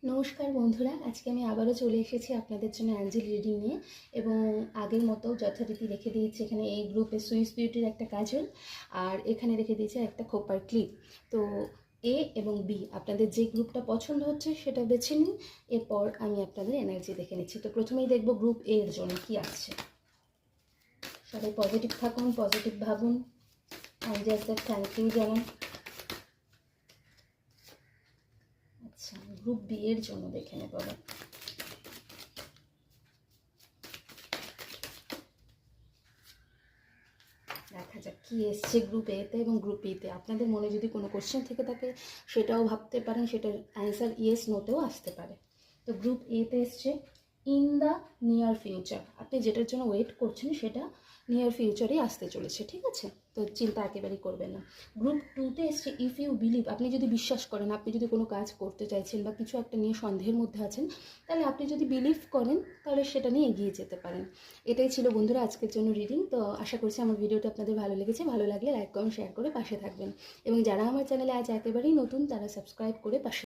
নমস্কার বন্ধুরা, আজকে আমি আবারও চলে এসেছি আপনাদের জন্য অ্যাঞ্জেল রিডিং নিয়ে। এবং আগের মতো যথারীতি রেখে দিয়েছি এখানে এই গ্রুপে সুইস বিউটির একটা কাজল, আর এখানে রেখে দিয়েছি একটা খোপার ক্লিপ। তো এ এবং বি আপনাদের যে গ্রুপটা পছন্দ হচ্ছে সেটা বেছে নিন। এরপর আমি আপনাদের এনার্জি দেখে নিচ্ছি। তো প্রথমেই দেখব গ্রুপ এ এর জন্য কি আসছে। সবাই পজিটিভ থাকুন, পজিটিভ ভাবুন, অ্যাঞ্জেলসের থ্যাংক ইউ জানান। আচ্ছা, গ্রুপ বি এর জন্য দেখে নেব। দেখা যাক কী এসছে গ্রুপ এতে এবং গ্রুপ বিতে। আপনাদের মনে যদি কোনো কোশ্চেন থেকে থাকে সেটাও ভাবতে পারেন, সেটার অ্যান্সার ইয়েস নোতেও আসতে পারে। তো গ্রুপ এতে এসছে ইন দ্য নিয়ার ফিউচার। আপনি যেটার জন্য ওয়েট করছেন সেটা নিয়ার ফিউচারেই আসতে চলেছে, ঠিক আছে? তো চিন্তা একেবারেই করবেন না। গ্রুপ টুতে এসছে ইফ ইউ বিলিভ। আপনি যদি বিশ্বাস করেন, আপনি যদি কোনো কাজ করতে চাইছেন বা কিছু একটা নিয়ে সন্দেহের মধ্যে আছেন, তাহলে আপনি যদি বিলিভ করেন তাহলে সেটা নিয়ে এগিয়ে যেতে পারেন। এটাই ছিল বন্ধুরা আজকের জন্য রিডিং। তো আশা করছি আমার ভিডিওটা আপনাদের ভালো লেগেছে। ভালো লাগলে লাইক কমেন্ট শেয়ার করে পাশে থাকবেন, এবং যারা আমার চ্যানেলে আজ একেবারেই নতুন তারা সাবস্ক্রাইব করে পাশে